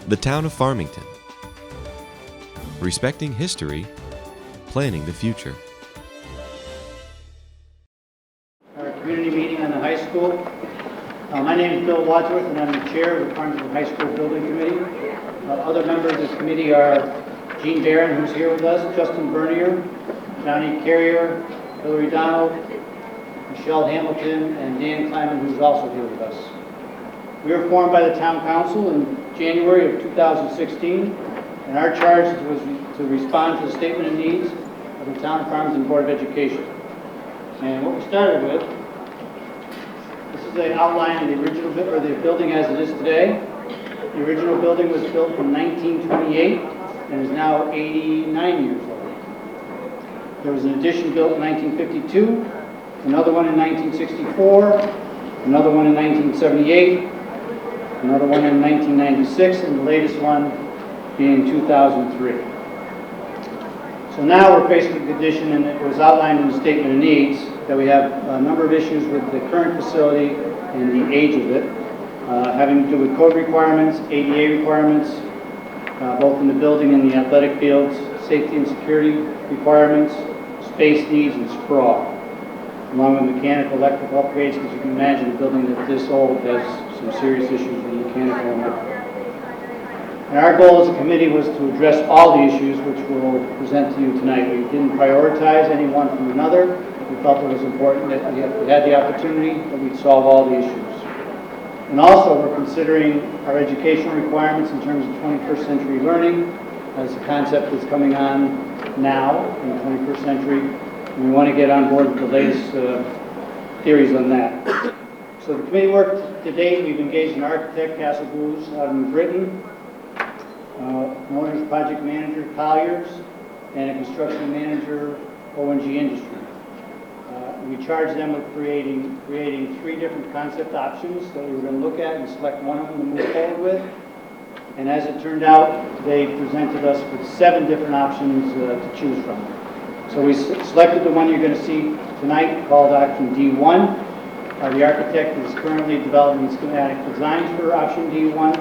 The town of Farmington. Respecting history, planning the future. Our community meeting on the high school. My name is Bill Walsworth and I'm the chair of the Farmington High School Building Committee. Other members of the committee are Jean Barron, who's here with us, Justin Bernier, Johnny Carrier, Hillary Donald, Michelle Hamilton, and Dan Kleiman, who's also here with us. We were formed by the town council in January of 2016, and our charge was to respond to the statement of needs of the town of Farmington Board of Education. And what we started with, this is the outline of the original the building as it is today. The original building was built in 1928 and is now 89 years old. There was an addition built in 1952, another one in 1964, another one in 1978, another one in 1996, and the latest one being 2003. So now we're faced with a condition, and it was outlined in the statement of needs, that we have a number of issues with the current facility and the age of it, having to do with code requirements, ADA requirements, both in the building and the athletic fields, safety and security requirements, space needs, and sprawl, along with mechanical, electrical upgrades, because you can imagine a building that's this old has some serious issues with mechanical and electrical. And our goal as a committee was to address all the issues which we'll present to you tonight. We didn't prioritize any one from another. We felt it was important that we had the opportunity that we'd solve all the issues. And also we're considering our educational requirements in terms of 21st century learning as a concept that's coming on now in the 21st century. And we want to get on board with the latest theories on that. So the committee work to date, we've engaged an architect, Castle Booz, out in Britain, an owner's project manager, Colliers, and a construction manager, ONG Industry. We charged them with creating 3 different concept options that we were going to look at and select one of them to move forward with. And as it turned out, they presented us with 7 different options to choose from. So we selected the one you're going to see tonight, called option D1. The architect is currently developing schematic designs for option D1,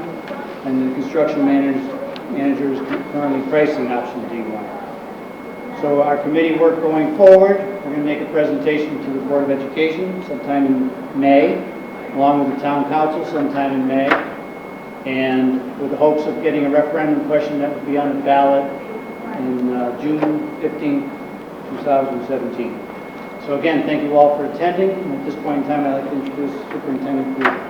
and the construction manager is currently pricing option D1. So our committee work going forward, we're going to make a presentation to the Board of Education sometime in May, along with the town council sometime in May, and with the hopes of getting a referendum question that would be on the ballot in June 15, 2017. So again, thank you all for attending, and at this point in time I'd like to introduce Superintendent Greer.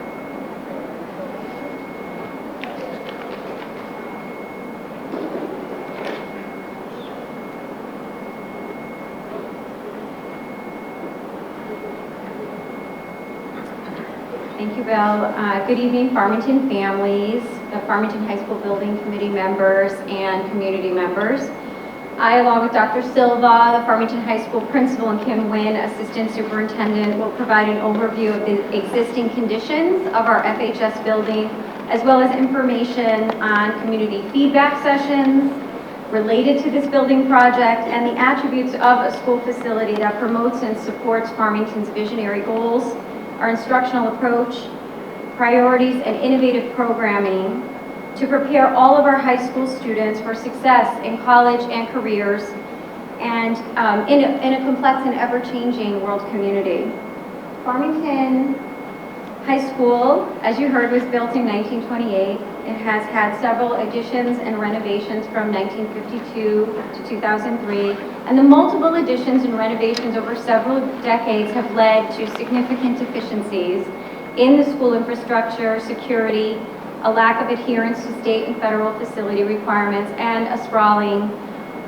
Thank you, Bill. Good evening, Farmington families, the Farmington High School Building Committee members, and community members. I, along with Dr. Silva, the Farmington High School Principal, and Kim Wynn, Assistant Superintendent, will provide an overview of the existing conditions of our FHS building, as well as information on community feedback sessions related to this building project and the attributes of a school facility that promotes and supports Farmington's visionary goals, our instructional approach, priorities, and innovative programming to prepare all of our high school students for success in college and careers and in a complex and ever-changing world community. Farmington High School, as you heard, was built in 1928. It has had several additions and renovations from 1952 to 2003, and the multiple additions and renovations over several decades have led to significant deficiencies in the school infrastructure, security, a lack of adherence to state and federal facility requirements, and a sprawling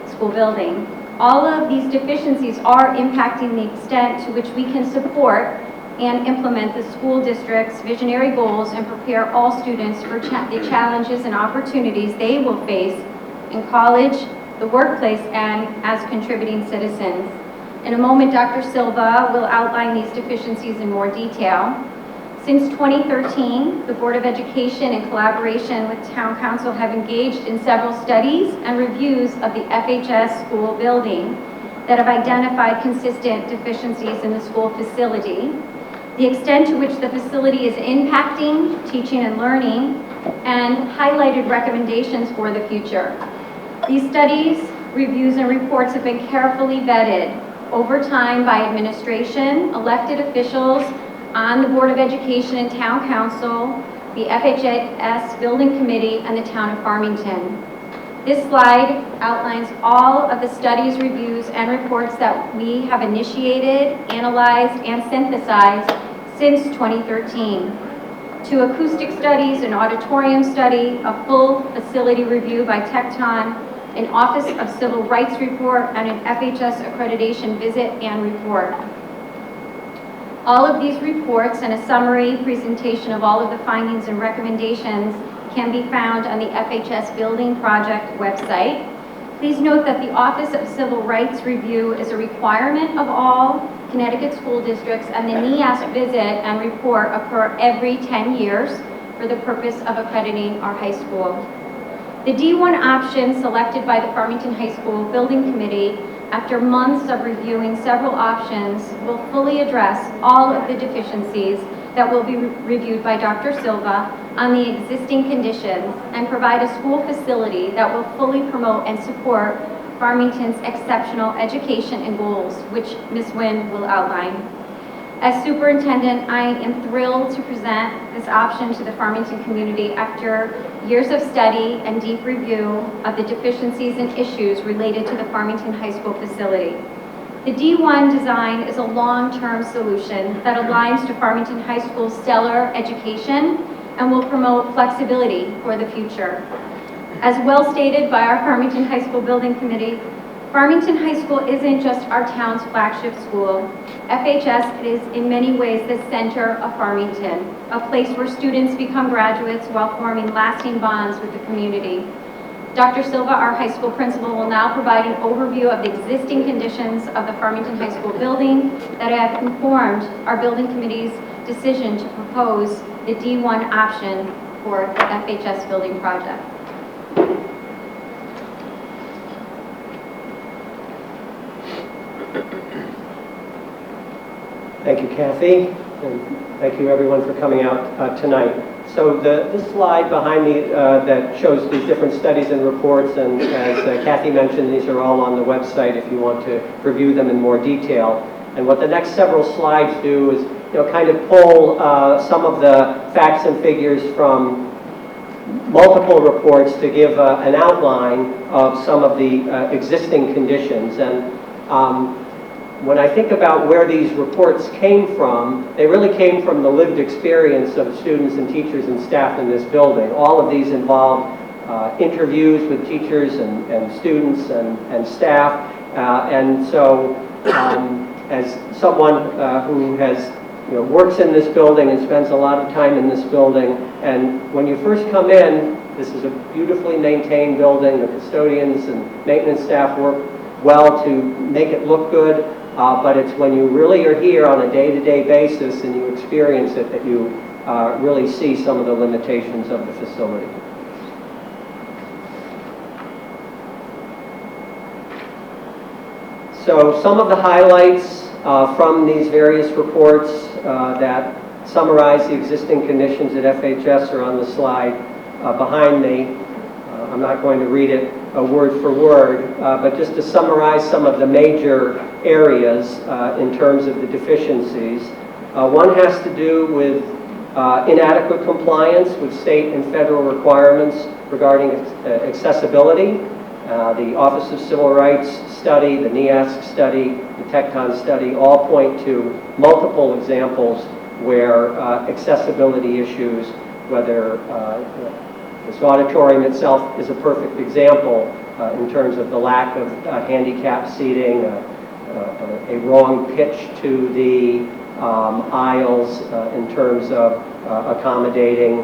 school building. All of these deficiencies are impacting the extent to which we can support and implement the school district's visionary goals and prepare all students for the challenges and opportunities they will face in college, the workplace, and as contributing citizens. In a moment, Dr. Silva will outline these deficiencies in more detail. Since 2013, the Board of Education, in collaboration with Town Council, have engaged in several studies and reviews of the FHS school building that have identified consistent deficiencies in the school facility. the extent to which the facility is impacting teaching and learning, and highlighted recommendations for the future. These studies, reviews, and reports have been carefully vetted over time by administration, elected officials on the Board of Education and Town Council, the FHS Building Committee, and the Town of Farmington. This slide outlines all of the studies, reviews, and reports that we have initiated, analyzed, and synthesized since 2013. 2 acoustic studies, an auditorium study, a full facility review by Tecton, an Office of Civil Rights report, and an FHS accreditation visit and report. All of these reports and a summary presentation of all of the findings and recommendations can be found on the FHS Building Project website. Please note that the Office of Civil Rights review is a requirement of all Connecticut school districts, and the NIAC visit and report occur every 10 years for the purpose of accrediting our high school. The D1 option selected by the Farmington High School Building Committee, after months of reviewing several options, will fully address all of the deficiencies that will be reviewed by Dr. Silva on the existing conditions and provide a school facility that will fully promote and support Farmington's exceptional education and goals, which Ms. Wynn will outline. As superintendent, I am thrilled to present this option to the Farmington community after years of study and deep review of the deficiencies and issues related to the Farmington High School facility. The D1 design is a long-term solution that aligns to Farmington High School's stellar education and will promote flexibility for the future. As well stated by our Farmington High School Building Committee, Farmington High School isn't just our town's flagship school. FHS is in many ways the center of Farmington, a place where students become graduates while forming lasting bonds with the community. Dr. Silva, our high school principal, will now provide an overview of the existing conditions of the Farmington High School building that have informed our building committee's decision to propose the D1 option for the FHS building project. Thank you, Kathy, and thank you everyone for coming out tonight. So this slide behind me that shows these different studies and reports, and as Kathy mentioned, these are all on the website if you want to review them in more detail. And what the next several slides do is, kind of pull some of the facts and figures from multiple reports to give an outline of some of the existing conditions. And when I think about where these reports came from, they really came from the lived experience of students and teachers and staff in this building. All of these involve interviews with teachers and students and staff. And so as someone who has works in this building and spends a lot of time in this building, and when you first come in, this is a beautifully maintained building. The custodians and maintenance staff work well to make it look good. But it's when you really are here on a day-to-day basis and you experience it that you really see some of the limitations of the facility. So some of the highlights from these various reports that summarize the existing conditions at FHS are on the slide behind me. I'm not going to read it word for word, but just to summarize some of the major areas in terms of the deficiencies. One has to do with inadequate compliance with state and federal requirements regarding accessibility. The Office of Civil Rights study, the NIAC study, the Tecton study all point to multiple examples where accessibility issues, whether this auditorium itself is a perfect example in terms of the lack of handicapped seating, a wrong pitch to the aisles in terms of accommodating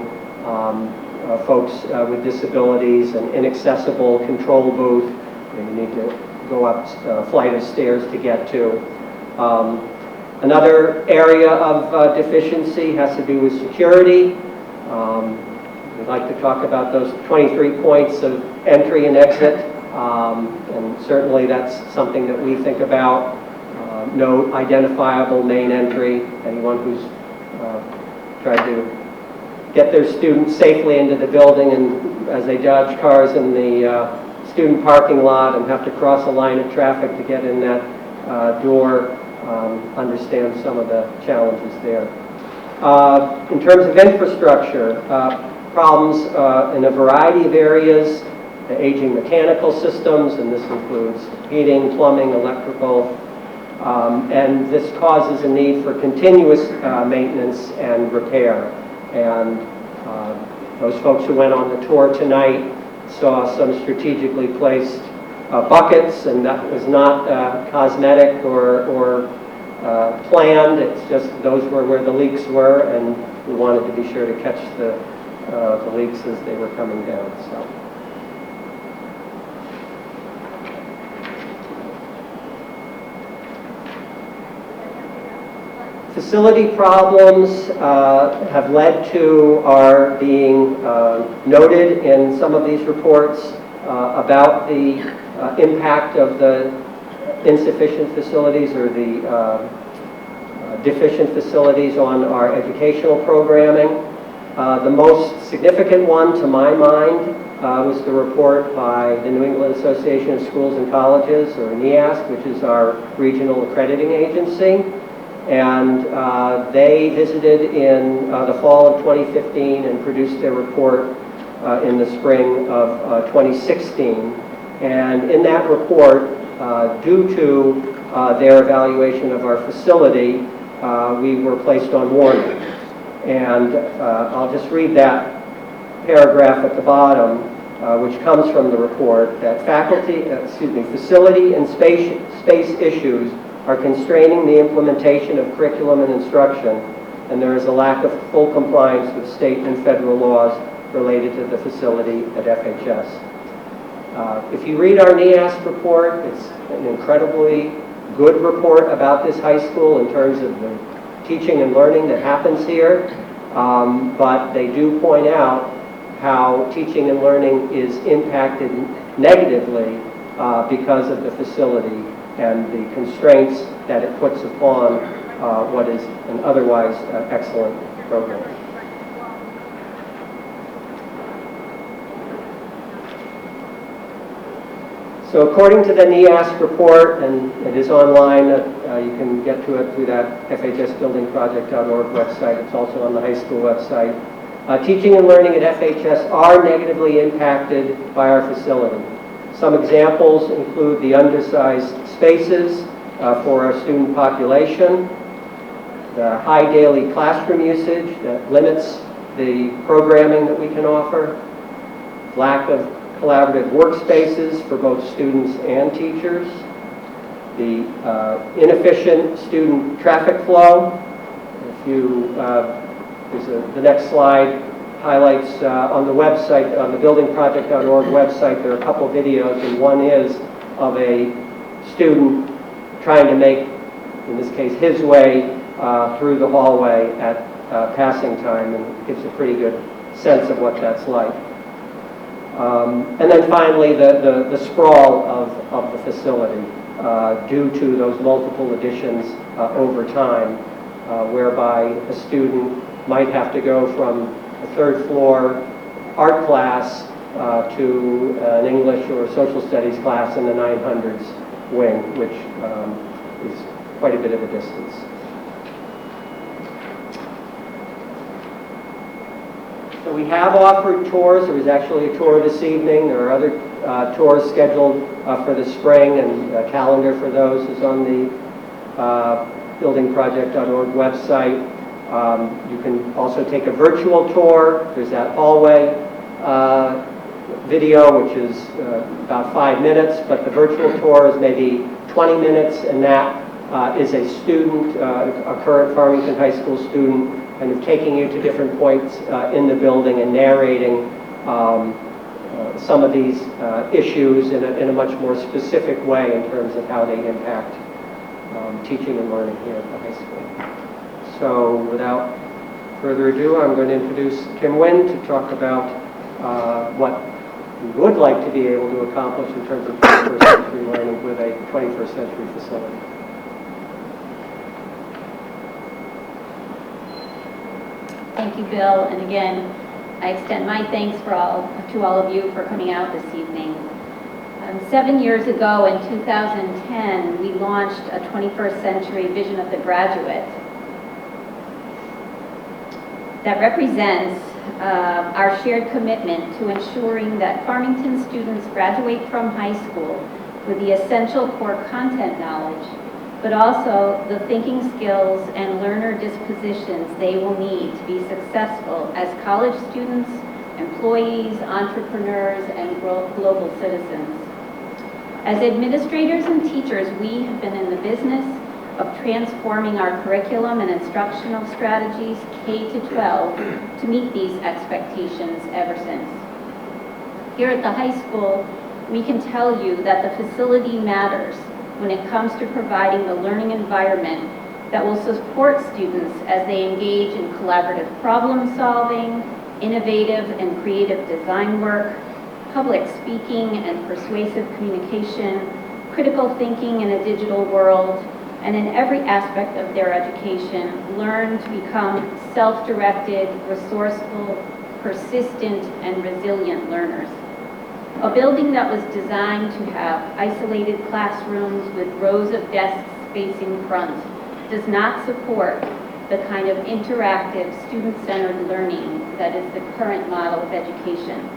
folks with disabilities, and inaccessible control booth. You need to go up a flight of stairs to get to. Another area of deficiency has to do with security. We'd like to talk about those 23 points of entry and exit, and certainly that's something that we think about. No identifiable main entry. Anyone who's tried to get their students safely into the building, and as they dodge cars in the student parking lot and have to cross a line of traffic to get in that door, understand some of the challenges there. In terms of infrastructure, problems in a variety of areas, the aging mechanical systems, and this includes heating, plumbing, electrical, and this causes a need for continuous maintenance and repair. And those folks who went on the tour tonight saw some strategically placed buckets, and that was not cosmetic or planned. It's just those were where the leaks were, and we wanted to be sure to catch the leaks as they were coming down. So. Facility problems have led to our being noted in some of these reports about the impact of the insufficient facilities or the deficient facilities on our educational programming. The most significant one to my mind was the report by the New England Association of Schools and Colleges, or NIAC, which is our regional accrediting agency. And they visited in the fall of 2015 and produced their report in the spring of 2016. And in that report, due to their evaluation of our facility, we were placed on warning. And I'll just read that paragraph at the bottom, which comes from the report, that facility and space issues are constraining the implementation of curriculum and instruction, and there is a lack of full compliance with state and federal laws related to the facility at FHS. If you read our NIAC report, it's an incredibly good report about this high school in terms of the teaching and learning that happens here, but they do point out how teaching and learning is impacted negatively because of the facility and the constraints that it puts upon what is an otherwise excellent program. So according to the NIAC report, and it is online, you can get to it through that fhsbuildingproject.org website. It's also on the high school website. Teaching and learning at FHS are negatively impacted by our facility. Some examples include the undersized spaces for our student population, the high daily classroom usage that limits the programming that we can offer, lack of collaborative workspaces for both students and teachers, the inefficient student traffic flow. If you, the next slide highlights on the website, on the buildingproject.org website, there are a couple videos, and one is of a student trying to make, in this case, his way through the hallway at passing time, and gives a pretty good sense of what that's like. And then finally, the sprawl of the facility due to those multiple additions over time, whereby a student might have to go from a third floor art class to an English or social studies class in the 900s wing, which is quite a bit of a distance. So we have offered tours. There was actually a tour this evening. There are other tours scheduled for the spring, and a calendar for those is on the buildingproject.org website. You can also take a virtual tour. There's that hallway video, which is about 5 minutes, but the virtual tour is maybe 20 minutes, and that is a student, a current Farmington High School student, kind of taking you to different points in the building and narrating some of these issues in a much more specific way in terms of how they impact teaching and learning here at the high school. So without further ado, I'm going to introduce Kim Wynn to talk about what we would like to be able to accomplish in terms of 21st century learning with a 21st century facility. Thank you, Bill. And again, I extend my thanks to all of you for coming out this evening. 7 years ago in 2010, we launched a 21st century vision of the graduate that represents our shared commitment to ensuring that Farmington students graduate from high school with the essential core content knowledge, but also the thinking skills and learner dispositions they will need to be successful as college students, employees, entrepreneurs, and global citizens. As administrators and teachers, we have been in the business of transforming our curriculum and instructional strategies K-12 to meet these expectations ever since. Here at the high school, we can tell you that the facility matters when it comes to providing the learning environment that will support students as they engage in collaborative problem solving, innovative and creative design work, public speaking and persuasive communication, critical thinking in a digital world, and in every aspect of their education, learn to become self-directed, resourceful, persistent, and resilient learners. A building that was designed to have isolated classrooms with rows of desks facing front does not support the kind of interactive, student-centered learning that is the current model of education.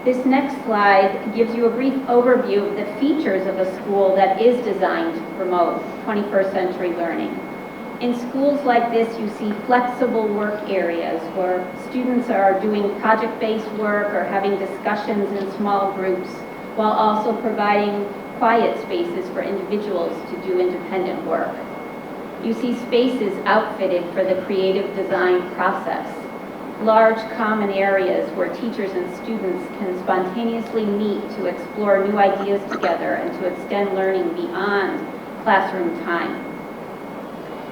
This next slide gives you a brief overview of the features of a school that is designed to promote 21st century learning. In schools like this, you see flexible work areas where students are doing project-based work or having discussions in small groups, while also providing quiet spaces for individuals to do independent work. You see spaces outfitted for the creative design process, large common areas where teachers and students can spontaneously meet to explore new ideas together and to extend learning beyond classroom time.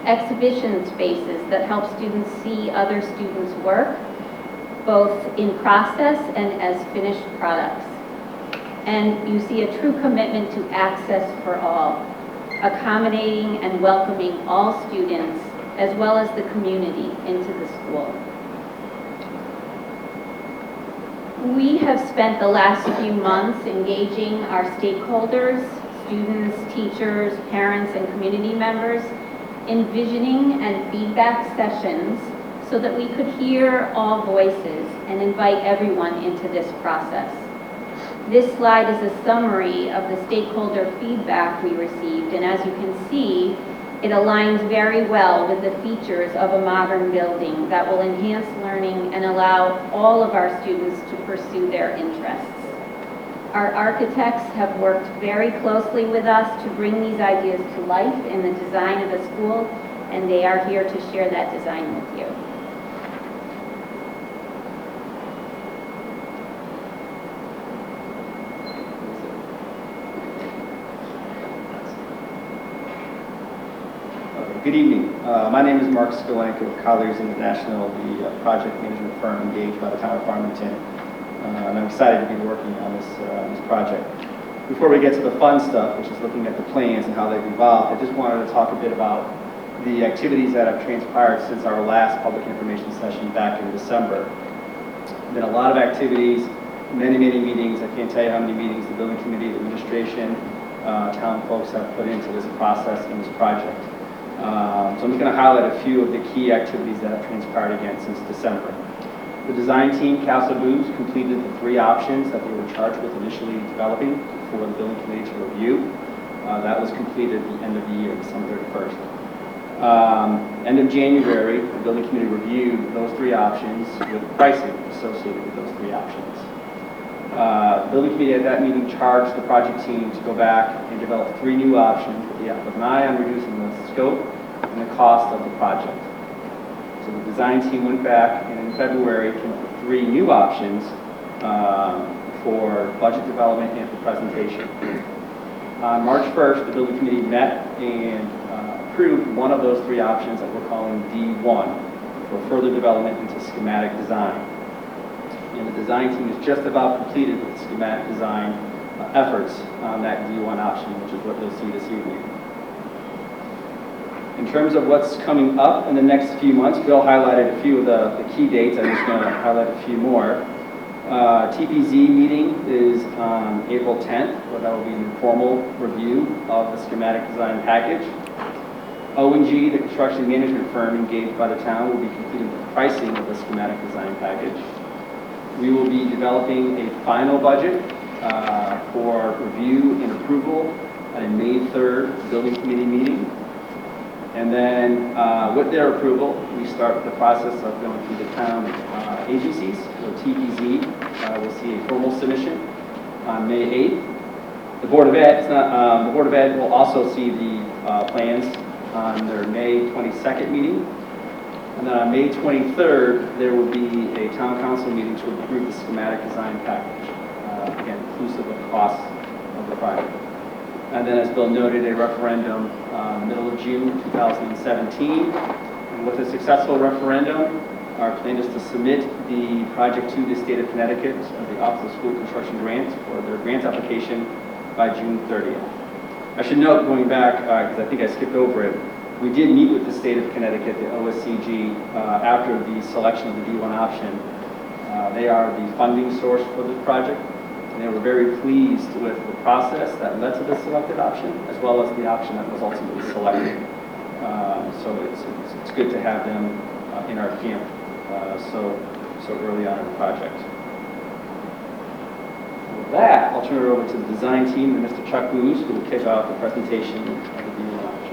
Exhibition spaces that help students see other students' work, both in process and as finished products. And you see a true commitment to access for all, accommodating and welcoming all students as well as the community into the school. We have spent the last few months engaging our stakeholders, students, teachers, parents, and community members in visioning and feedback sessions so that we could hear all voices and invite everyone into this process. This slide is a summary of the stakeholder feedback we received, and as you can see, it aligns very well with the features of a modern building that will enhance learning and allow all of our students to pursue their interests. Our architects have worked very closely with us to bring these ideas to life in the design of the school, and they are here to share that design with you. Good evening. My name is Mark Skolenko of Colliers International, the project management firm engaged by the town of Farmington. And I'm excited to be working on this project. Before we get to the fun stuff, which is looking at the plans and how they've evolved, I just wanted to talk a bit about the activities that have transpired since our last public information session back in December. There's been a lot of activities, many meetings. I can't tell you how many meetings the building committee, the administration, town folks have put into this process and this project. So I'm just going to highlight a few of the key activities that have transpired again since December. The design team, Castle Booz, completed the 3 options that they were charged with initially developing for the building committee to review. That was completed at the end of the year, December 31st. End of January, the building committee reviewed those 3 options with pricing associated with those 3 options. The building committee at that meeting charged the project team to go back and develop 3 new options with an eye on reducing the scope and the cost of the project. So the design team went back and in February came up with 3 new options for budget development and for presentation. On March 1st, the building committee met and approved one of those 3 options that we're calling D1 for further development into schematic design. And the design team is just about completed with the schematic design efforts on that D1 option, which is what you'll see this evening. In terms of what's coming up in the next few months, Bill highlighted a few of the key dates. I'm just going to highlight a few more. TPZ meeting is on April 10th, where that will be an informal review of the schematic design package. O&G, the construction management firm engaged by the town, will be completing the pricing of the schematic design package. We will be developing a final budget for review and approval at a May 3rd building committee meeting. And then with their approval, we start the process of going through the town agencies. So TPZ will see a formal submission on May 8th. The Board of Ed, the Board of Ed will also see the plans on their May 22nd meeting. And then on May 23rd, there will be a town council meeting to approve the schematic design package, again, inclusive of costs of the project. And then, as Bill noted, a referendum middle of June 2017. And with a successful referendum, our plan is to submit the project to the state of Connecticut, the Office of School Construction Grants, for their grant application by June 30th. I should note, going back, because I think I skipped over it, we did meet with the state of Connecticut, the OSCG, after the selection of the D1 option. They are the funding source for this project. And they were very pleased with the process that led to the selected option, as well as the option that was ultimately selected. So it's good to have them in our camp so early on in the project. With that, I'll turn it over to the design team and Mr. Chuck Booz, who will kick off the presentation of the D1 option.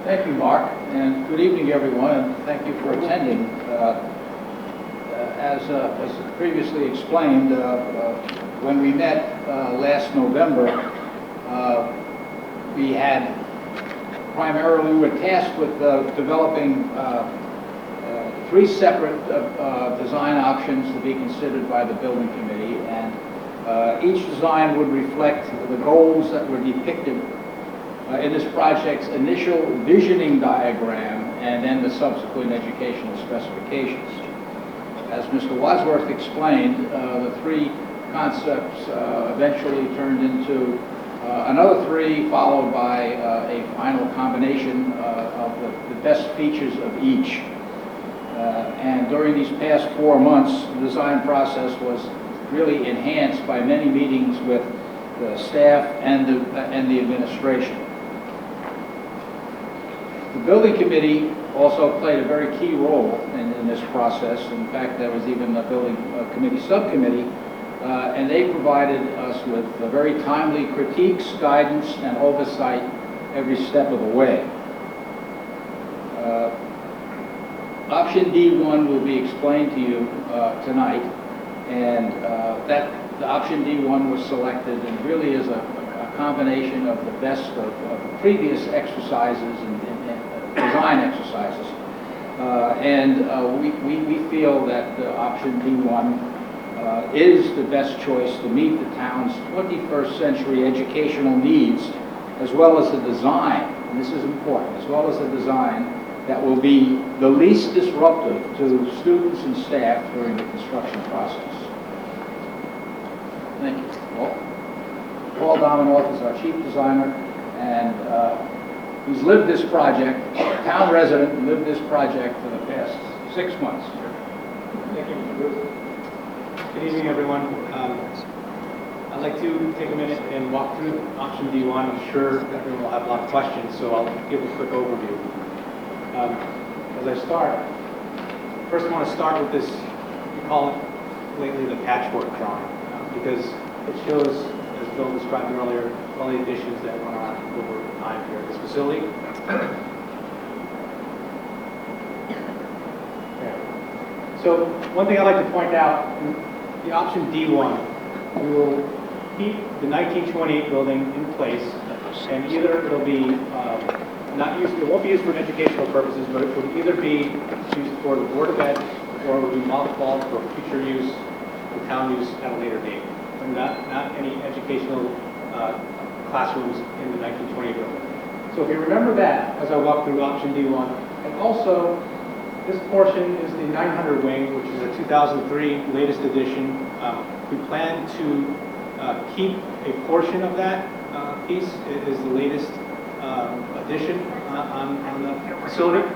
Thank you, Mark, and good evening, everyone, and thank you for attending. As previously explained, when we met last November, we were tasked with developing 3 separate design options to be considered by the building committee, and each design would reflect the goals that were depicted in this project's initial visioning diagram and then the subsequent educational specifications. As Mr. Walsworth explained, the 3 concepts eventually turned into another 3, followed by a final combination of the best features of each. And during these past 4 months, the design process was really enhanced by many meetings with the staff and the administration. The building committee also played a very key role in this process. In fact, there was even a building committee subcommittee, and they provided us with very timely critiques, guidance, and oversight every step of the way. Option D1 will be explained to you tonight, and the option D1 was selected and really is a combination of the best of the previous exercises and design exercises. We feel that option D1 is the best choice to meet the town's 21st century educational needs, as well as the design, and this is important, as well as the design that will be the least disruptive to students and staff during the construction process. Thank you. Paul Dominoff is our chief designer, and he's lived this project, a town resident, and lived this project for the past 6 months. Thank you, Mr. Booth. Good evening, everyone. I'd like to take a minute and walk through option D1. I'm sure everyone will have a lot of questions, so I'll give a quick overview. As I start, first I want to start with this, we call it lately the patchwork drawing, because it shows, as Bill described earlier, all the additions that went on over time here at this facility. So one thing I'd like to point out, in the option D1, we will keep the 1928 building in place, and either it'll be not used, it won't be used for educational purposes, but it would either be used for the Board of Ed or it would be mothballed for future use, for town use at a later date. And not any educational classrooms in the 1928 building. So if you remember that as I walk through option D1, and also this portion is the 900 wing, which is a 2003 latest edition. We plan to keep a portion of that piece. It is the latest addition on the facility.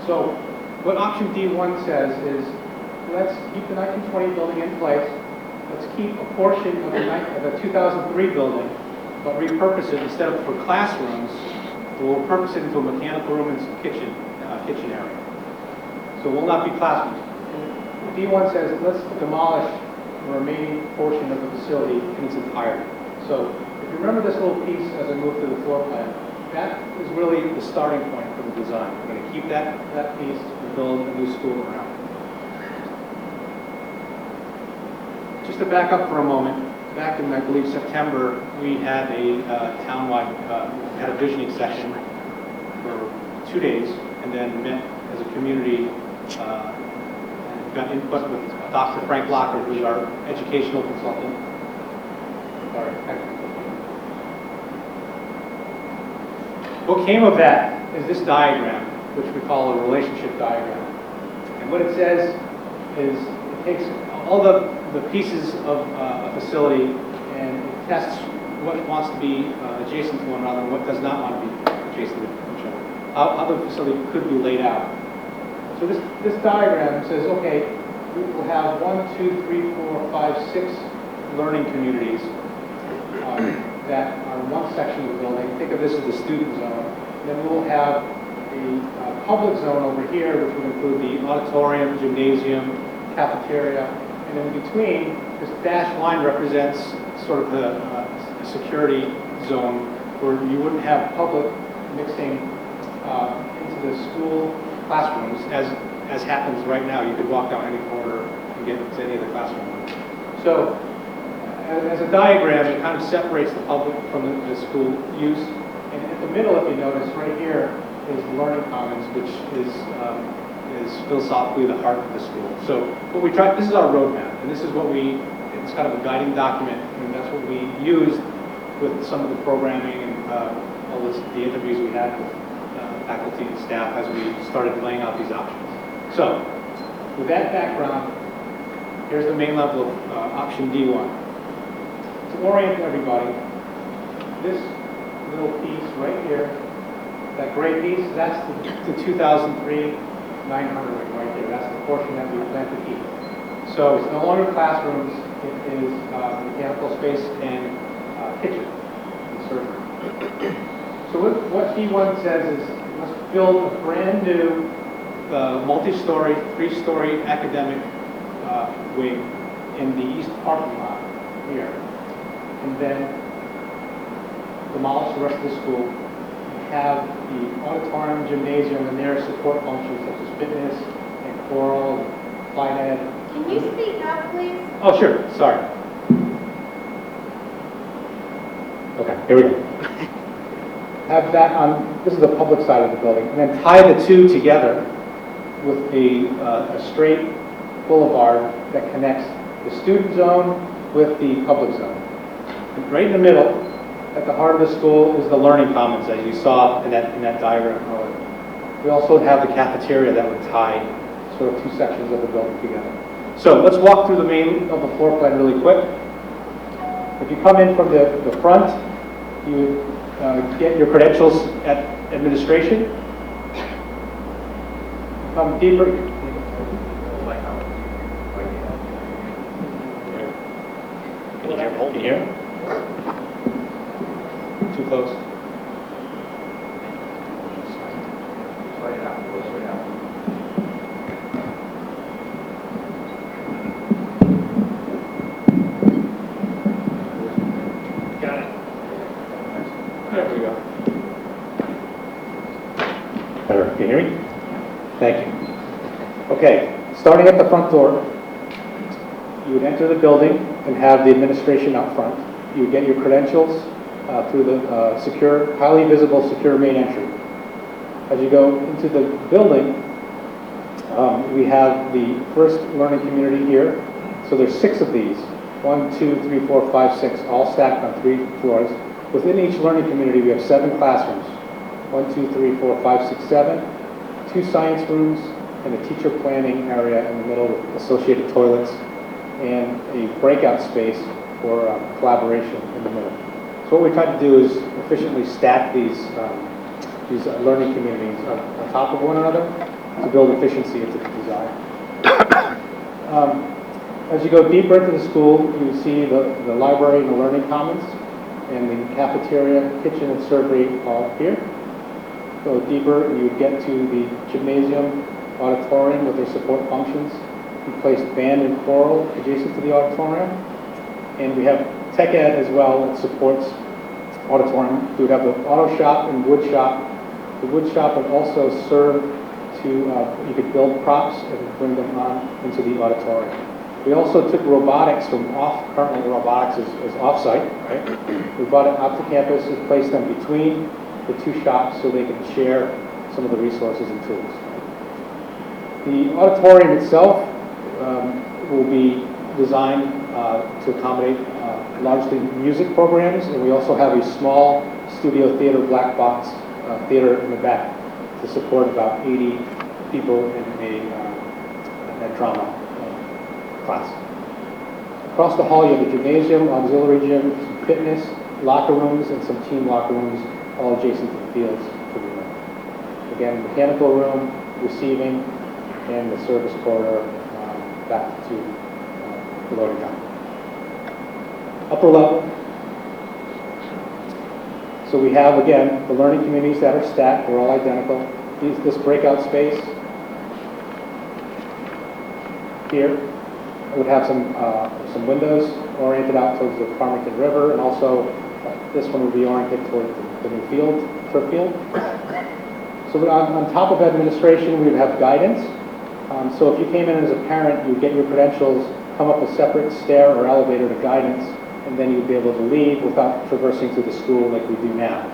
So what option D1 says is, let's keep the 1920 building in place. Let's keep a portion of the 2003 building, but repurpose it instead of for classrooms. We'll repurpose it into a mechanical room and some kitchen area. So it will not be classrooms. D1 says let's demolish the remaining portion of the facility in its entirety. So if you remember this little piece as I move through the floor plan, that is really the starting point for the design. We're going to keep that piece and build a new school around it. Just to back up for a moment, back in, I believe, September, we had a townwide, had a visioning session for 2 days, and then met as a community, and got input with Dr. Frank Locker, who's our educational consultant. Sorry, what came of that is this diagram, which we call a relationship diagram. And what it says is it takes all the pieces of a facility and it tests what wants to be adjacent to one another and what does not want to be adjacent to each other. How the facility could be laid out. So this diagram says, okay, we will have 1, 2, 3, 4, 5, 6 learning communities that are in one section of the building. Think of this as the student zone. And then we'll have a public zone over here, which would include the auditorium, gymnasium, cafeteria, and in between, this dashed line represents sort of the security zone where you wouldn't have public mixing into the school classrooms as happens right now. You could walk down any corridor and get to any of the classrooms. So as a diagram, it kind of separates the public from the school use. And at the middle, if you notice, right here is the Learning Commons, which is philosophically the heart of the school. So what we try, this is our roadmap, and this is what it's kind of a guiding document, and that's what we used with some of the programming and all the interviews we had with faculty and staff as we started laying out these options. So with that background, here's the main level of option D1. To orient everybody, this little piece right here, that gray piece, that's the 2003 900 right there. That's the portion that we plan to keep. So it's no longer classrooms, it is mechanical space and kitchen and surgery. So what D1 says is let's build a brand new multi-story, 3-story academic wing in the east parking lot here. And then demolish the rest of the school, have the auditorium, gymnasium, and their support functions such as fitness and choral, and flight ed. Can you speak up, please? Oh, sure. Sorry. Okay, here we go. Have that on, this is the public side of the building, and then tie the two together with a straight boulevard that connects the student zone with the public zone. And right in the middle, at the heart of the school, is the Learning Commons, as you saw in that diagram earlier. We also have the cafeteria that would tie sort of two sections of the building together. So let's walk through the main of the floor plan really quick. If you come in from the front, you get your credentials at administration. Come deeper. Can you hear? Too close. Got it. There we go. Better. Can you hear me? Thank you. Okay, starting at the front door, you would enter the building and have the administration up front. You would get your credentials through the secure, highly visible, secure main entry. As you go into the building, we have the first learning community here. So there's 6 of these. 1, 2, 3, 4, 5, 6, all stacked on 3 floors. Within each learning community, we have 7 classrooms. 1, 2, 3, 4, 5, 6, 7. 2 science rooms and a teacher planning area in the middle with associated toilets and a breakout space for collaboration in the middle. So what we try to do is efficiently stack these learning communities on top of one another to build efficiency into the design. As you go deeper into the school, you see the library and the learning commons, and the cafeteria, kitchen, and servery all here. Go deeper, you would get to the gymnasium, auditorium with their support functions. We placed band and choral adjacent to the auditorium. And we have tech ed as well that supports auditorium. We would have the auto shop and wood shop. The wood shop would also serve to, you could build props and bring them on into the auditorium. We also took robotics from currently robotics is off-site, right? We brought it out to campus and placed them between the two shops so they can share some of the resources and tools. The auditorium itself will be designed to accommodate largely music programs, and we also have a small studio theater black box theater in the back to support about 80 people in a drama class. Across the hall, you have the gymnasium, auxiliary gym, some fitness, locker rooms, and some team locker rooms, all adjacent to the fields to the room. Again, mechanical room, receiving, and the service corridor back to the loading dock. Upper level. So we have, again, the learning communities that are stacked. They're all identical. This breakout space here would have some windows oriented out towards the Farmington River, and also this one would be oriented toward the new turf field. So on top of administration, we would have guidance. So if you came in as a parent, you would get your credentials, come up a separate stair or elevator to guidance, and then you'd be able to leave without traversing through the school like we do now.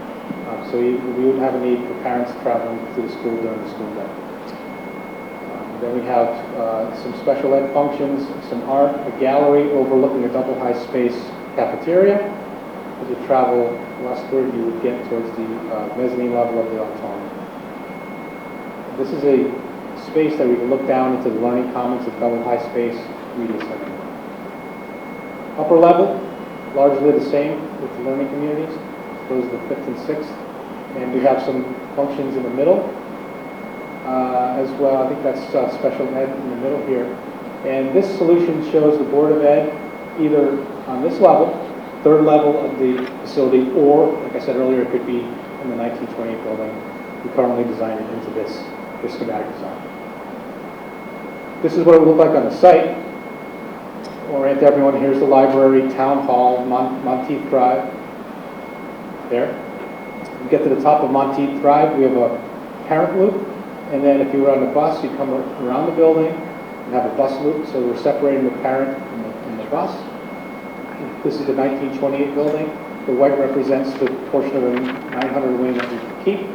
So we wouldn't have a need for parents traveling through the school during the school day. Then we have some special ed functions, some art, a gallery overlooking a double high space cafeteria. As you travel westward, you would get towards the mezzanine level of the auditorium. This is a space that we can look down into the learning commons of double high space media center. Upper level, largely the same with the learning communities. Those are the 5th and 6th. And we have some functions in the middle as well. I think that's special ed in the middle here. And this solution shows the Board of Ed either on this level, 3rd level of the facility, or, like I said earlier, it could be in the 1928 building. We currently designed it into this schematic design. This is what it would look like on the site. Orient everyone, here's the library, town hall, Monteith Drive. There. You get to the top of Monteith Drive, we have a parent loop, and then if you were on the bus, you come around the building and have a bus loop, so we're separating the parent and the bus. This is the 1928 building. The white represents the portion of the 900 wing that we keep.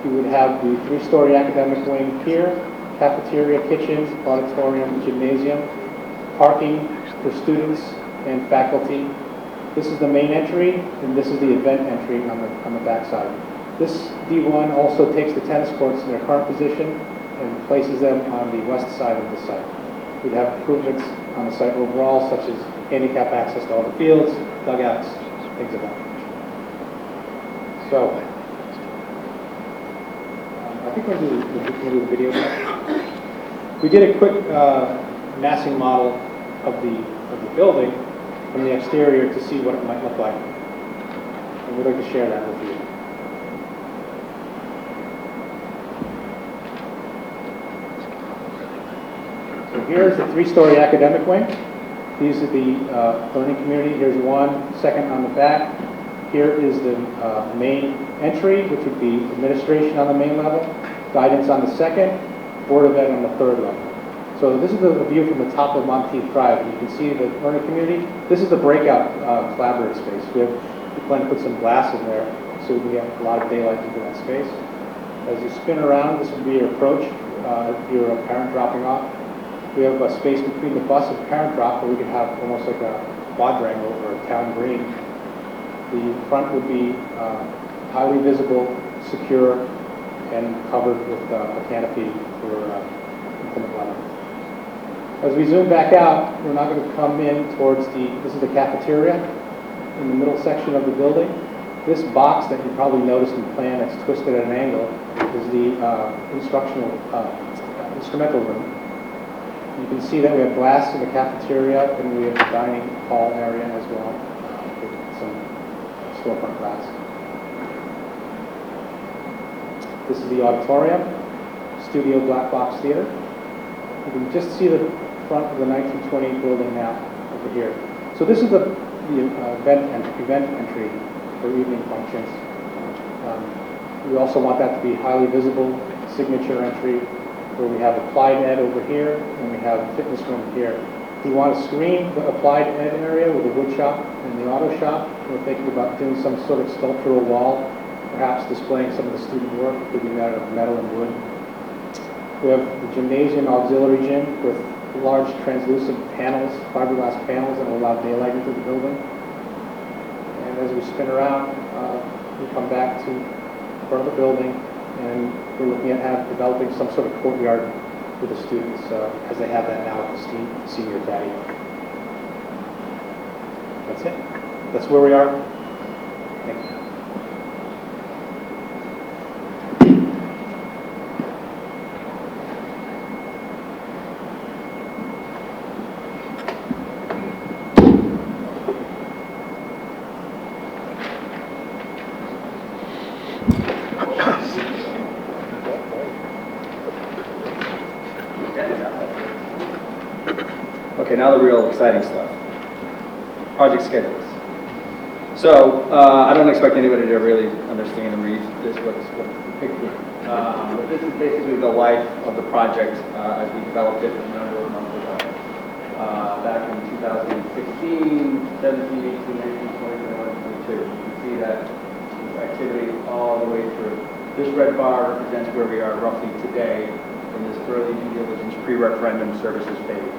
You would have the 3-story academic wing here, cafeteria, kitchen, auditorium, gymnasium, parking for students and faculty. This is the main entry, and this is the event entry on the back side. This D1 also takes the tennis courts in their current position and places them on the west side of the site. We'd have improvements on the site overall, such as handicap access to all the fields, dugouts, things of that nature. So, I think we'll do the video now. We did a quick massing model of the building from the exterior to see what it might look like. And we'd like to share that with you. So here's the 3-story academic wing. These are the learning community. Here's one, second on the back. Here is the main entry, which would be administration on the main level, guidance on the second, Board of Ed on the 3rd level. So this is the view from the top of Monteith Drive. You can see the learning community. This is the breakout collaborative space. We plan to put some glass in there so we can get a lot of daylight into that space. As you spin around, this would be your approach if you're a parent dropping off. We have a space between the bus and parent drop where we could have almost like a quadrangle or a town green. The front would be highly visible, secure, and covered with a canopy for inclement weather. As we zoom back out, we're now going to come in towards this is the cafeteria in the middle section of the building. This box that you probably noticed in the plan that's twisted at an angle is the instrumental room. You can see that we have glass in the cafeteria, and we have the dining hall area as well, with some storefront glass. This is the auditorium, studio black box theater. You can just see the front of the 1928 building now over here. So this is the event entry for evening functions. We also want that to be highly visible, signature entry, where we have applied ed over here and we have a fitness room here. We want to screen the applied ed area with the wood shop and the auto shop. We're thinking about doing some sort of sculptural wall, perhaps displaying some of the student work. It could be made out of metal and wood. We have the gymnasium auxiliary gym with large translucent panels, fiberglass panels that will allow daylight into the building. And as we spin around, we come back to the front of the building, and we're looking at developing some sort of courtyard for the students, as they have that now at the senior patio. That's it. That's where we are. Thank you. Okay, now the real exciting stuff. Project schedules. So I don't expect anybody to really understand and read this, what's the picture. But this is basically the life of the project as we developed it a number of months ago. Back in 2016, 17, 18, 19, 20, 21, 22. You can see that activity all the way through. This red bar represents where we are roughly today in this early due diligence pre-referendum services phase.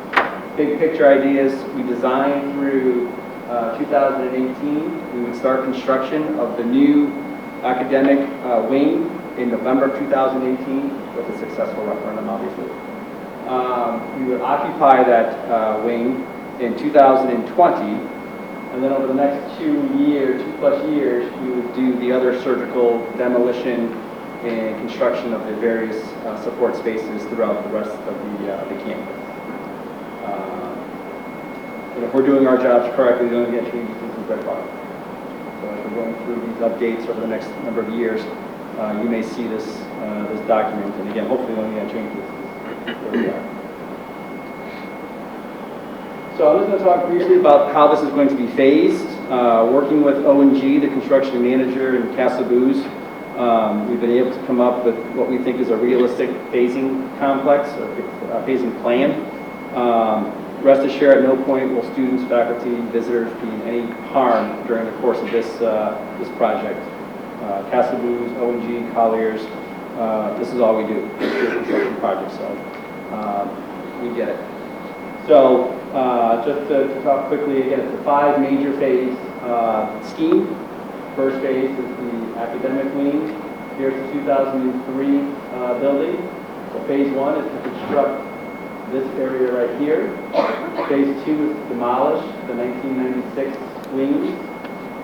Big picture ideas, we designed through 2018. We would start construction of the new academic wing in November of 2018 with a successful referendum, obviously. We would occupy that wing in 2020, and then over the next 2 plus years, we would do the other surgical demolition and construction of the various support spaces throughout the rest of the campus. And if we're doing our jobs correctly, the only get changes is the red bar. So as we're going through these updates over the next number of years, you may see this document, and again, hopefully the only get changes is where we are. So I'm just going to talk briefly about how this is going to be phased. Working with O&G, the construction manager, and Casa Booz, we've been able to come up with what we think is a realistic phasing complex, or phasing plan. Rest assured, at no point will students, faculty, visitors be in any harm during the course of this project. Casa Booz, O&G, Colliers, this is all we do. It's a construction project, so we get it. So just to talk quickly, again, it's a 5 major phase scheme. First phase is the academic wing. Here's the 2003 building. So phase 1 is to construct this area right here. Phase 2 is to demolish the 1996 wings.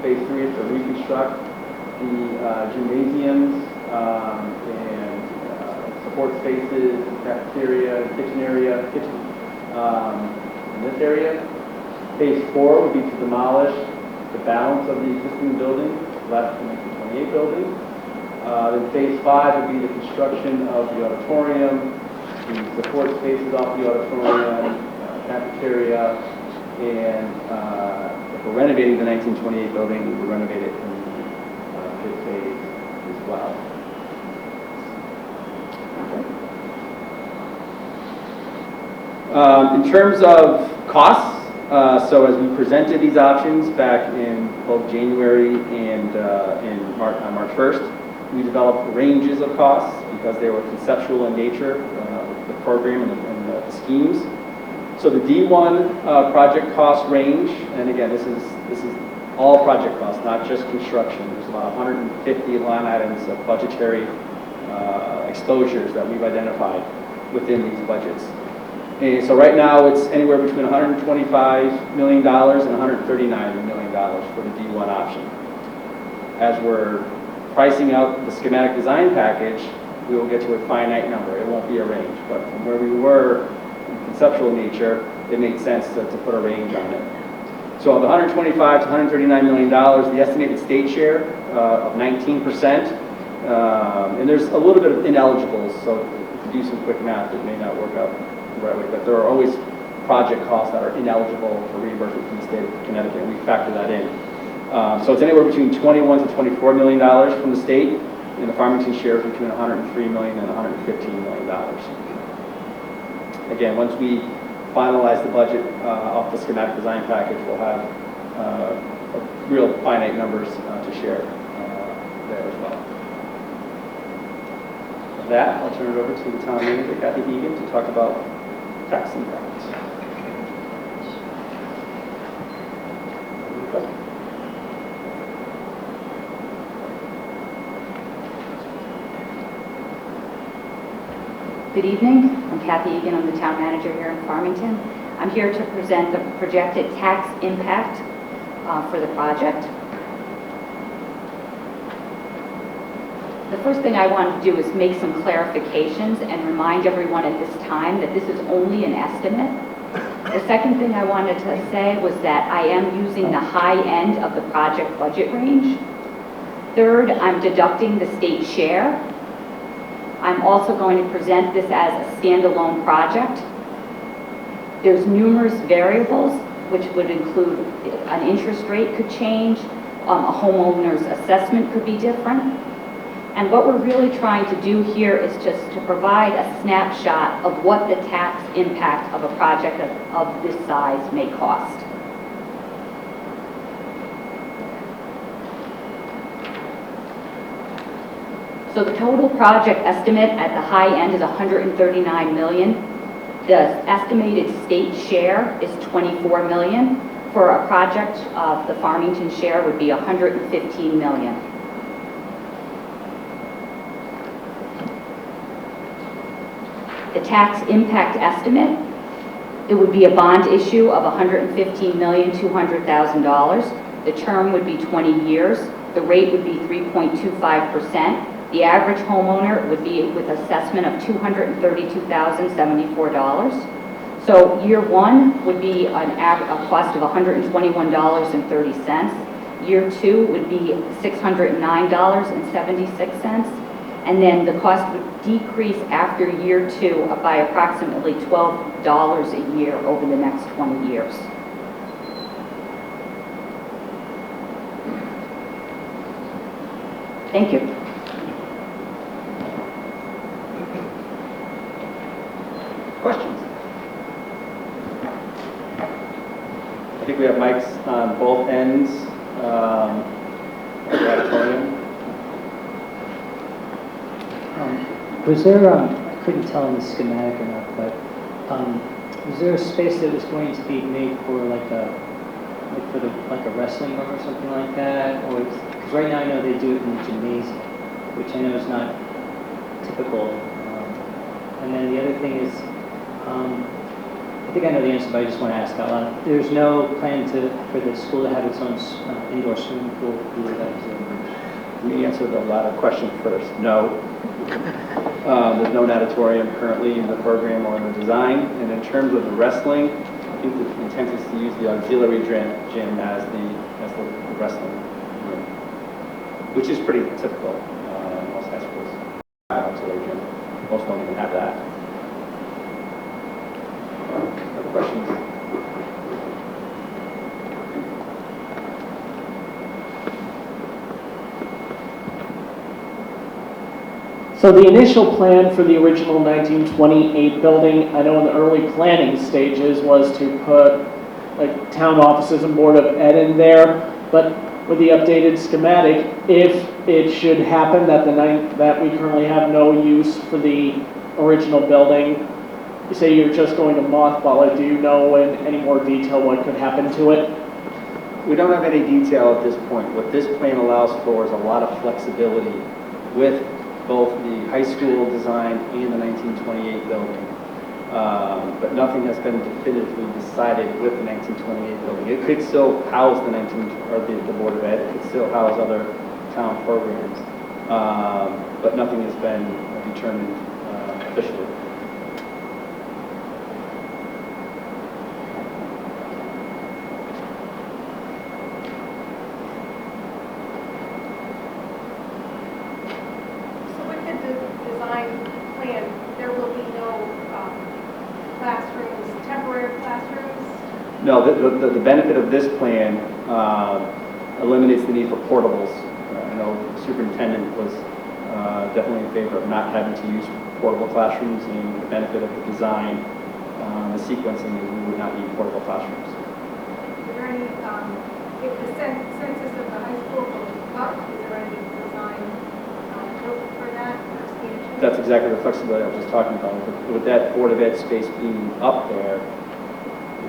Phase 3 is to reconstruct the gymnasiums and support spaces, cafeteria, kitchen area, in this area. Phase 4 would be to demolish the balance of the existing building, left in the 1928 building. Then phase 5 would be the construction of the auditorium, the support spaces off the auditorium, cafeteria, and if we're renovating the 1928 building, we will renovate it in fifth phase as well. In terms of costs, so as we presented these options back in both January and on March 1st, we developed ranges of costs because they were conceptual in nature, the program and the schemes. So the D1 project cost range, and again, this is all project costs, not just construction. There's about 150 line items of budgetary exposures that we've identified within these budgets. And so right now, it's anywhere between $125 million and $139 million for the D1 option. As we're pricing out the schematic design package, we will get to a finite number. It won't be a range, but from where we were in conceptual nature, it made sense to put a range on it. So of the $125 to $139 million, the estimated state share of 19%, and there's a little bit of ineligibles, so to do some quick math, it may not work out the right way, but there are always project costs that are ineligible for reimbursement from the state of Connecticut, and we factor that in. So it's anywhere between $21 to $24 million from the state, and the Farmington share is between $103 million and $115 million. Again, once we finalize the budget off the schematic design package, we'll have real finite numbers to share there as well. With that, I'll turn it over to the town manager, Kathy Egan, to talk about tax impacts. Good evening. I'm Kathy Egan. I'm the town manager here in Farmington. I'm here to present the projected tax impact for the project. The first thing I want to do is make some clarifications and remind everyone at this time that this is only an estimate. The second thing I wanted to say was that I am using the high end of the project budget range. Third, I'm deducting the state share. I'm also going to present this as a standalone project. There's numerous variables, which would include an interest rate could change, a homeowner's assessment could be different. And what we're really trying to do here is just to provide a snapshot of what the tax impact of a project of this size may cost. So the total project estimate at the high end is $139 million. The estimated state share is $24 million. For a project of the Farmington share would be $115 million. The tax impact estimate, it would be a bond issue of $115,200,000. The term would be 20 years. The rate would be 3.25%. The average homeowner would be with assessment of $232,074. So year one would be a cost of $121.30. Year two would be $609.76. And then the cost would decrease after year two by approximately $12 a year over the next 20 years. Thank you. Questions? I think we have mics on both ends of the auditorium. Was there, I couldn't tell in the schematic or not, but was there a space that was going to be made for like a wrestling room or something like that? Or because right now I know they do it in the gymnasium, which I know is not typical. And then the other thing is, I think I know the answer, but I just want to ask out loud. There's no plan for the school to have its own indoor swimming pool? We answered the latter question first. No. There's no natatorium currently in the program or in the design. And in terms of the wrestling, I think the intent is to use the auxiliary gym as the wrestling room, which is pretty typical. Most high schools have auxiliary gym. Most don't even have that. Other questions? So the initial plan for the original 1928 building, I know in the early planning stages, was to put like town offices and Board of Ed in there, but with the updated schematic, if it should happen that that we currently have no use for the original building, you say you're just going to mothball it, do you know in any more detail what could happen to it? We don't have any detail at this point. What this plan allows for is a lot of flexibility with both the high school design and the 1928 building. But nothing has been definitively decided with the 1928 building. It could still house the Board of Ed, it could still house other town programs, but nothing has been determined officially. So with the design plan, there will be no classrooms, temporary classrooms? No, the benefit of this plan eliminates the need for portables. I know the superintendent was definitely in favor of not having to use portable classrooms, and the benefit of the design, the sequencing is we would not need portable classrooms. Is there any, if the census of the high school goes up, is there any design built for that expansion? That's exactly the flexibility I was just talking about. With that Board of Ed space being up there,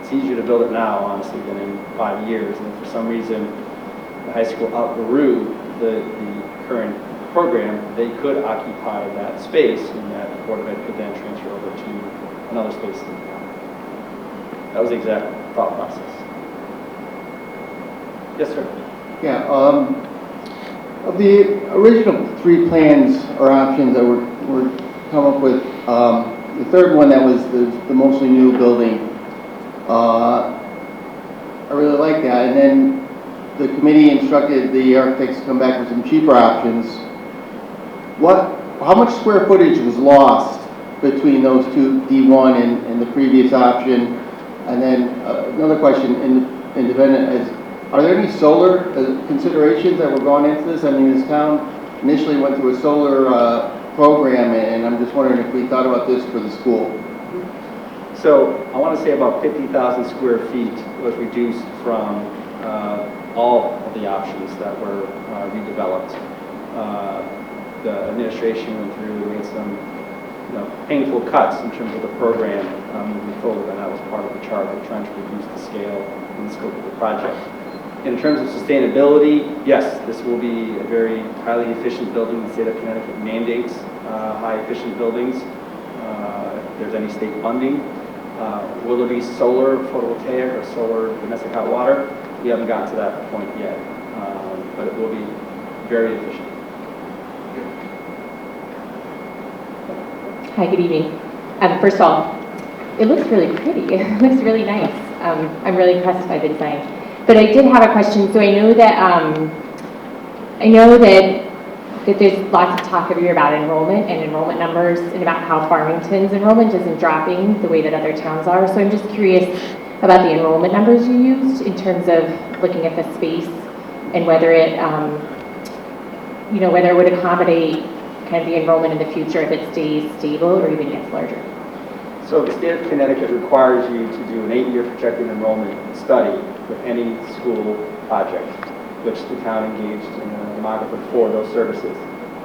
it's easier to build it now, honestly, than in 5 years. And if for some reason the high school outgrew the current program, they could occupy that space, and that Board of Ed could then transfer over to another space in the town. That was the exact thought process. Yes, sir. Yeah, of the original 3 plans or options that were come up with, the third one that was the mostly new building, I really like that. And then the committee instructed the architects to come back with some cheaper options. How much square footage was lost between those two, D1 and the previous option? And then another question, independent, are there any solar considerations that were going into this? I mean, this town initially went through a solar program, and I'm just wondering if we thought about this for the school. So I want to say about 50,000 square feet was reduced from all of the options that were redeveloped. The administration went through and made some painful cuts in terms of the program moving forward, and that was part of the charge of trying to reduce the scale and the scope of the project. In terms of sustainability, yes, this will be a very highly efficient building. The state of Connecticut mandates high efficient buildings if there's any state funding. Will there be solar photovoltaic or solar domestic hot water? We haven't gotten to that point yet, but it will be very efficient. Hi, good evening. First of all, it looks really pretty. It looks really nice. I'm really impressed by the design. But I did have a question. So I know that there's lots of talk every year about enrollment and enrollment numbers, and about how Farmington's enrollment isn't dropping the way that other towns are. So I'm just curious about the enrollment numbers you used in terms of looking at the space and whether it, whether it would accommodate kind of the enrollment in the future if it stays stable or even gets larger. So the state of Connecticut requires you to do an 8-year projected enrollment study with any school project, which the town engaged in a demographer for those services.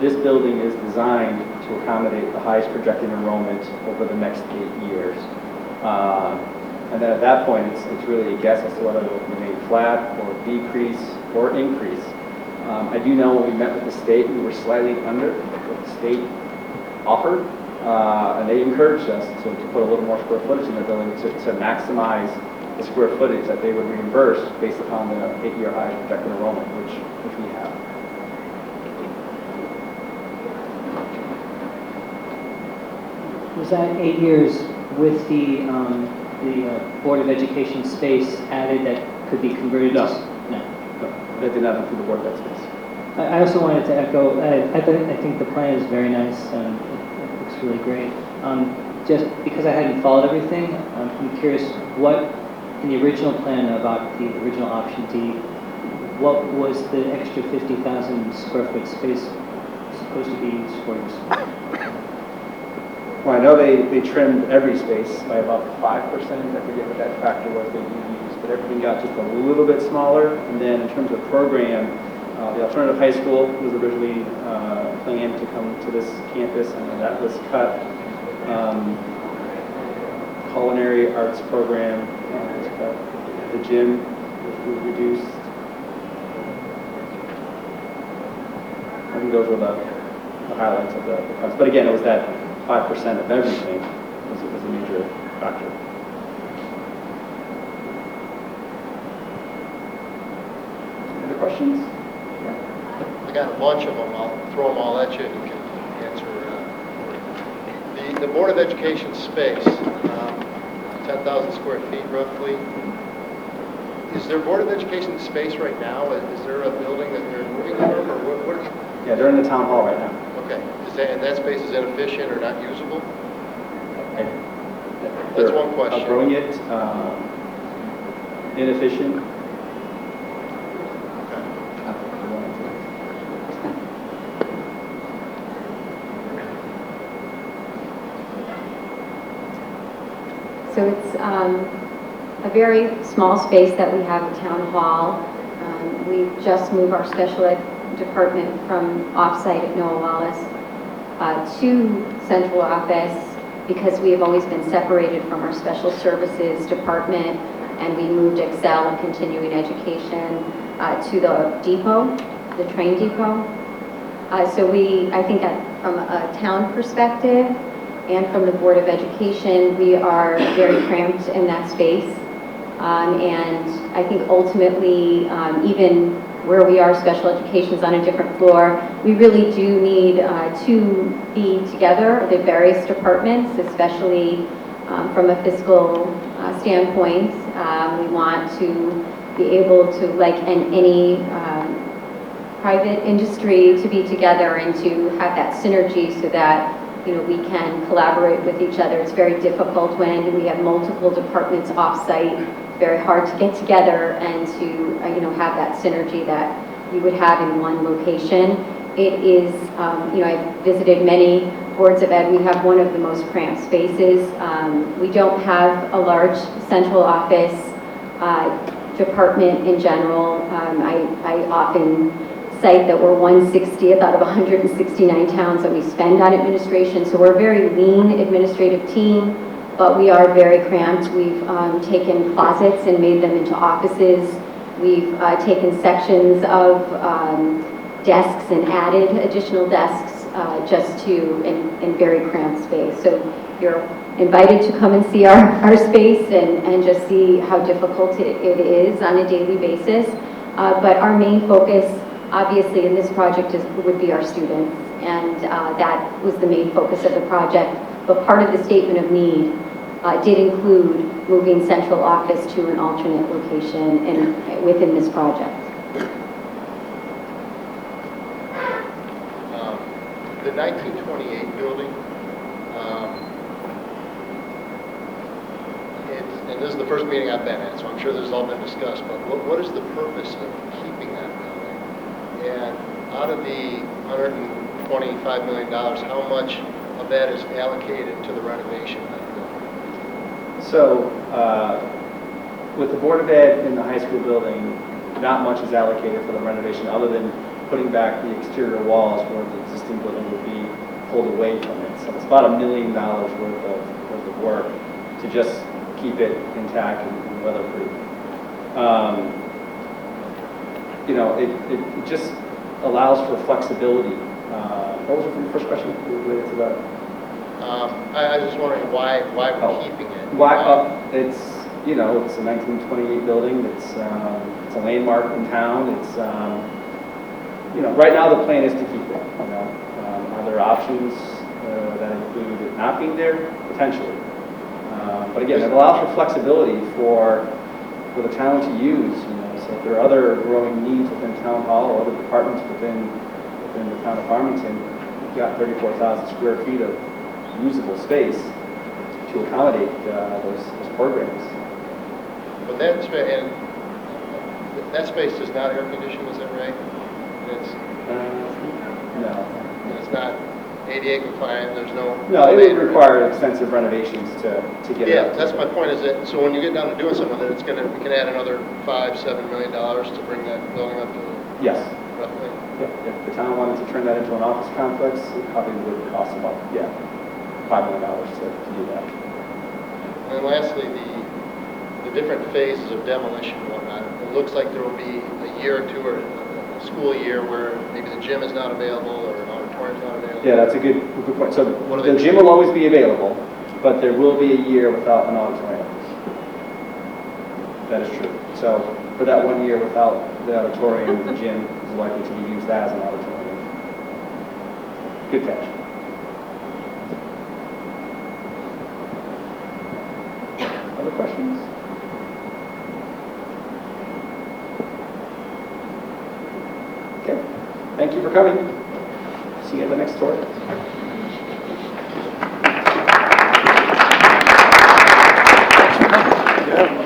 This building is designed to accommodate the highest projected enrollment over the next 8 years. And then at that point, it's really a guess as to whether it will remain flat or decrease or increase. I do know when we met with the state, we were slightly under what the state offered, and they encouraged us to put a little more square footage in their building to maximize the square footage that they would reimburse based upon the 8-year high projected enrollment, which we have. Was that 8 years with the Board of Education space added that could be converted? No. No. That did not include the Board of Ed space. I also wanted to echo, I think the plan is very nice and it looks really great. Just because I hadn't followed everything, I'm curious what, in the original plan about the original option D, what was the extra 50,000 square foot space supposed to be used for? Well, I know they trimmed every space by about 5%. I forget what that factor was they used, but everything got just a little bit smaller. And then in terms of program, the alternative high school was originally planned to come to this campus, and then that was cut. Culinary arts program was cut. The gym was reduced. I think those were the highlights of the cuts. But again, it was that 5% of everything was a major factor. Any other questions? I got a bunch of them. I'll throw them all at you and you can answer. The Board of Education space, 10,000 square feet roughly. Is there Board of Education space right now? Is there a building that they're moving from, or what? Yeah, they're in the town hall right now. Okay. And that space is inefficient or not usable? That's They're one question. outgrowing it, inefficient. So it's a very small space that we have at Town Hall. We just moved our special ed department from off-site at Noah Wallace to central office because we have always been separated from our special services department, and we moved Excel and continuing education to the depot, the train depot. So I think from a town perspective, and from the Board of Education, we are very cramped in that space. And I think ultimately, even where we are, special education is on a different floor, we really do need to be together, the various departments, especially from a fiscal standpoint. We want to be able to, like any private industry, to be together and to have that synergy so that we can collaborate with each other. It's very difficult when we have multiple departments off-site. It's very hard to get together and to have that synergy that you would have in one location. It is, I've visited many boards of ed. We have one of the most cramped spaces. We don't have a large central office department in general. I often cite that we're 160th out of 169 towns that we spend on administration. So we're a very lean administrative team, but we are very cramped. We've taken closets and made them into offices. We've taken sections of desks and added additional desks just to in very cramped space. So you're invited to come and see our space and just see how difficult it is on a daily basis. But our main focus, obviously, in this project would be our students, and that was the main focus of the project. But part of the statement of need did include moving central office to an alternate location within this project. The 1928 building, and this is the first meeting I've been at, so I'm sure this has all been discussed, but what is the purpose of keeping that building? And out of the $125 million, how much of that is allocated to the renovation of that building? So, with the Board of Ed in the high school building, not much is allocated for the renovation other than putting back the exterior walls where the existing building would be pulled away from it. So it's about $1 million worth of work to just keep it intact and weatherproof. It just allows for flexibility. What was your first question related to that? I was just wondering why we're keeping it. It's a 1928 building. It's a landmark in town. It's right now the plan is to keep it. Are there options that include it not being there? Potentially. But again, it allows for flexibility for the town to use. So if there are other growing needs within town hall or other departments within the town of Farmington, you've got 34,000 square feet of usable space to accommodate those programs. But that space is not air conditioned, is that right? No. It's not ADA compliant. There's no. No, it would require extensive renovations to get it. Yeah, that's my point. Is that so when you get down to doing something with it, we can add another $5-7 million to bring that building up to. Yes. Roughly. Yeah. If the town wanted to turn that into an office complex, it probably would cost about $5 million to do that. And then lastly, the different phases of demolition and whatnot. It looks like there will be a year or two or a school year where maybe the gym is not available or an auditorium is not available. Yeah, that's a good point. So the gym will always be available, but there will be a year without an auditorium. That is true. So for that 1 year without the auditorium, the gym is likely to be used as an auditorium. Good catch. Other questions? Okay. Thank you for coming. See you at the next tour. Yeah.